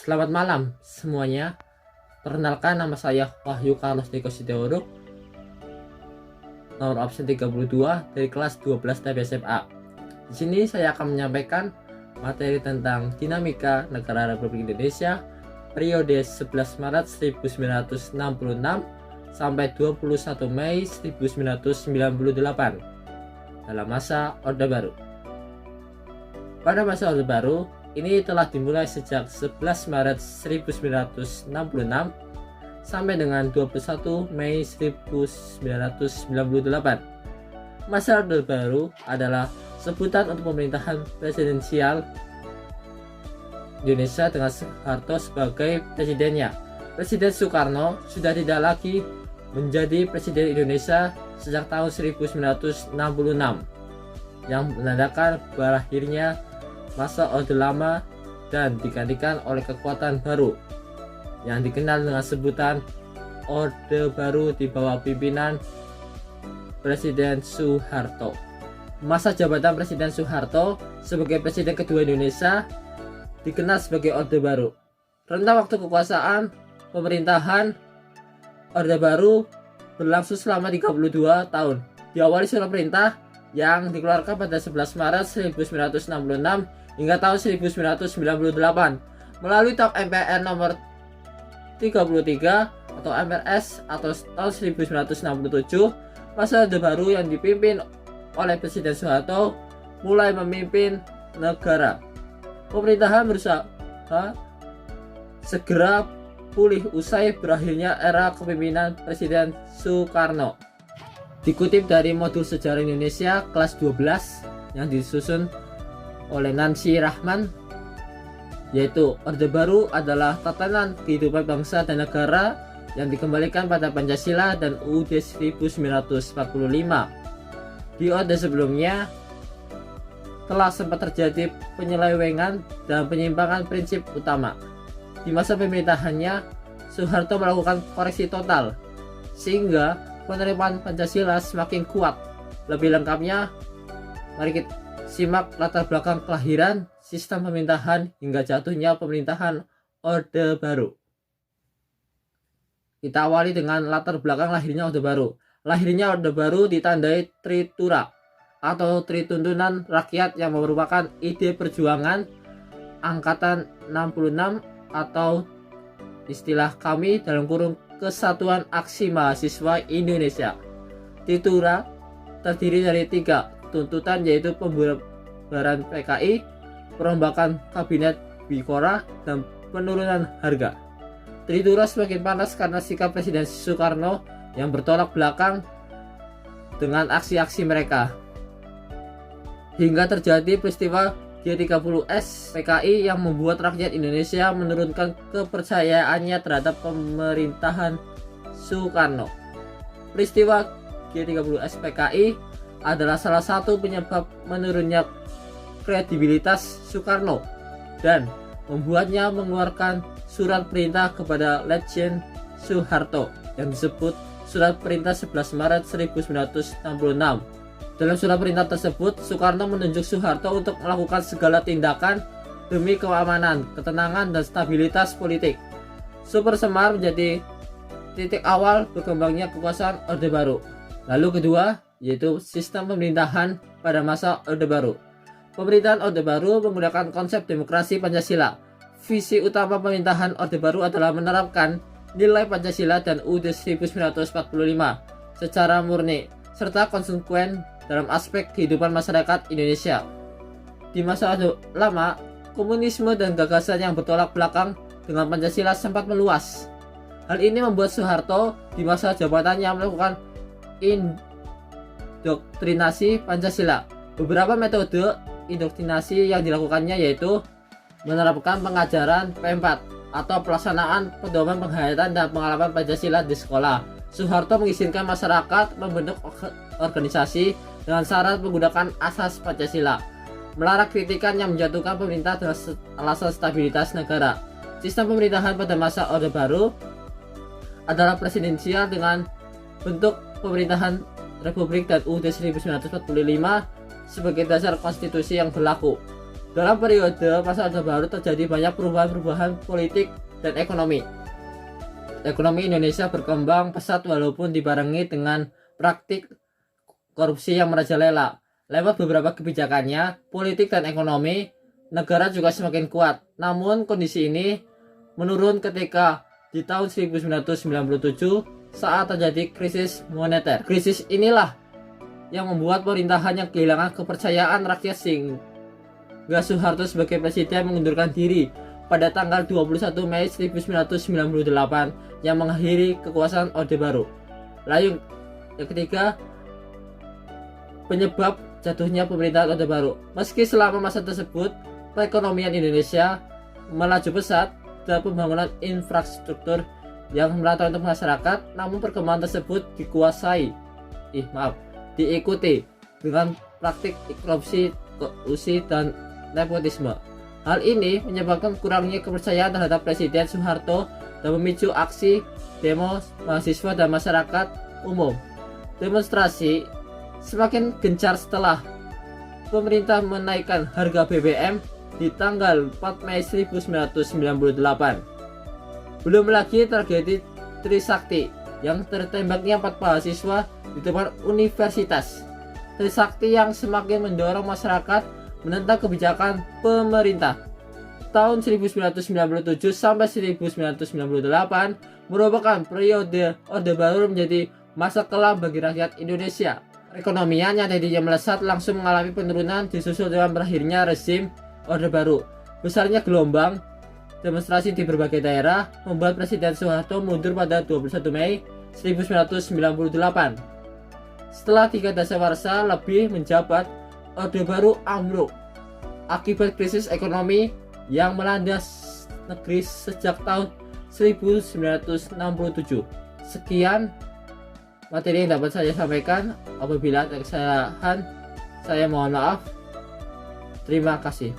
Selamat malam semuanya. Perkenalkan, nama saya Wahyu Carlos Deko Sideoruk, nomor absen 32 dari kelas 12 TB SMA. Di sini saya akan menyampaikan materi tentang dinamika negara Republik Indonesia periode 11 Maret 1966 sampai 21 Mei 1998 dalam masa Orde Baru. Pada masa Orde Baru ini telah dimulai sejak 11 Maret 1966 sampai dengan 21 Mei 1998. Masa Orde Baru adalah sebutan untuk pemerintahan presidensial Indonesia dengan Soeharto sebagai presidennya. Presiden Soekarno sudah tidak lagi menjadi presiden Indonesia sejak tahun 1966 yang menandakan berakhirnya masa Orde Lama dan digantikan oleh kekuatan baru yang dikenal dengan sebutan Orde Baru di bawah pimpinan Presiden Soeharto. Masa jabatan Presiden Soeharto sebagai presiden kedua Indonesia dikenal sebagai Orde Baru. Rentang waktu kekuasaan pemerintahan Orde Baru berlangsung selama 32 tahun. Diawali surat perintah yang dikeluarkan pada 11 Maret 1966 hingga tahun 1998 melalui TAP MPR nomor 33 atau MPRS atau tahun 1967. Masa Orde Baru yang dipimpin oleh Presiden Soeharto mulai memimpin negara. Pemerintahan berusaha segera pulih usai berakhirnya era kepemimpinan Presiden Soekarno. Dikutip dari modul Sejarah Indonesia kelas 12 yang disusun oleh Nancy Rahman, yaitu Orde Baru adalah tatanan kehidupan bangsa dan negara yang dikembalikan pada Pancasila dan UUD 1945. Di Orde sebelumnya telah sempat terjadi penyelewengan dan penyimpangan prinsip utama. Di masa pemerintahannya, Soeharto melakukan koreksi total sehingga penerimaan Pancasila semakin kuat. Lebih lengkapnya, mari kita simak latar belakang kelahiran, sistem pemerintahan, hingga jatuhnya pemerintahan Orde Baru. Kita awali dengan latar belakang lahirnya Orde Baru. Lahirnya Orde Baru ditandai Tritura atau Trituntunan Rakyat yang merupakan ide perjuangan Angkatan 66 atau istilah kami dalam kurung Kesatuan Aksi Mahasiswa Indonesia. Tritura terdiri dari 3 tuntutan, yaitu pembubaran PKI, perombakan kabinet Bikora, dan penurunan harga. Tritura semakin panas karena sikap Presiden Soekarno yang bertolak belakang dengan aksi-aksi mereka, hingga terjadi peristiwa G30S PKI yang membuat rakyat Indonesia menurunkan kepercayaannya terhadap pemerintahan Soekarno. Peristiwa G30S PKI adalah salah satu penyebab menurunnya kredibilitas Soekarno dan membuatnya mengeluarkan surat perintah kepada Letjen Soeharto yang disebut Surat Perintah 11 Maret 1966. Dalam surat perintah tersebut, Soekarno menunjuk Soeharto untuk melakukan segala tindakan demi keamanan, ketenangan, dan stabilitas politik. Super Semar menjadi titik awal berkembangnya kekuasaan Orde Baru. Lalu kedua, yaitu sistem pemerintahan pada masa Orde Baru. Pemerintahan Orde Baru menggunakan konsep demokrasi Pancasila. Visi utama pemerintahan Orde Baru adalah menerapkan nilai Pancasila dan UUD 1945 secara murni serta konsekuen dalam aspek kehidupan masyarakat Indonesia. Di masa Orde Lama, komunisme dan gagasan yang bertolak belakang dengan Pancasila sempat meluas. Hal ini membuat Soeharto di masa jabatannya melakukan indoktrinasi Pancasila. Beberapa metode indoktrinasi yang dilakukannya yaitu menerapkan pengajaran P4 atau pelaksanaan pedoman penghayatan dan pengalaman Pancasila di sekolah. Soeharto mengizinkan masyarakat membentuk organisasi dengan syarat menggunakan asas Pancasila, melarang kritikan yang menjatuhkan pemerintah dengan alasan stabilitas negara. Sistem pemerintahan pada masa Orde Baru adalah presidensial dengan bentuk pemerintahan Republik dan UUD 1945 sebagai dasar konstitusi yang berlaku. Dalam periode masa Orde Baru terjadi banyak perubahan-perubahan politik dan ekonomi. Ekonomi Indonesia berkembang pesat walaupun dibarengi dengan praktik korupsi yang merajalela. Lewat beberapa kebijakannya, politik dan ekonomi negara juga semakin kuat. Namun kondisi ini menurun ketika di tahun 1997 saat terjadi krisis moneter. Krisis inilah yang membuat pemerintahan yang kehilangan kepercayaan rakyat sehingga Soeharto sebagai presiden mengundurkan diri pada tanggal 21 Mei 1998 yang mengakhiri kekuasaan Orde Baru. Lalu yang ketiga, penyebab jatuhnya pemerintahan Orde Baru. Meski selama masa tersebut perekonomian Indonesia melaju pesat dalam pembangunan infrastruktur yang merata untuk masyarakat, namun perkembangan tersebut diikuti dengan praktik korupsi, dan nepotisme. Hal ini menyebabkan kurangnya kepercayaan terhadap Presiden Soeharto dan memicu aksi demo mahasiswa dan masyarakat umum. Demonstrasi semakin gencar setelah pemerintah menaikkan harga BBM di tanggal 4 Mei 1998. Belum lagi tragedi Trisakti yang tertembaknya 4 mahasiswa di depan universitas. Trisakti yang semakin mendorong masyarakat menentang kebijakan pemerintah. Tahun 1997 sampai 1998 merupakan periode Orde Baru menjadi masa kelam bagi rakyat Indonesia. Perekonomian yang tadinya melesat langsung mengalami penurunan disusul dengan berakhirnya rezim Orde Baru. Besarnya gelombang demonstrasi di berbagai daerah membuat Presiden Soeharto mundur pada 21 Mei 1998. Setelah 3 dasawarsa lebih menjabat, Orde Baru ambruk akibat krisis ekonomi yang melanda negeri sejak tahun 1967. Sekian materi yang dapat saya sampaikan. Apabila ada kesalahan, saya mohon maaf. Terima kasih.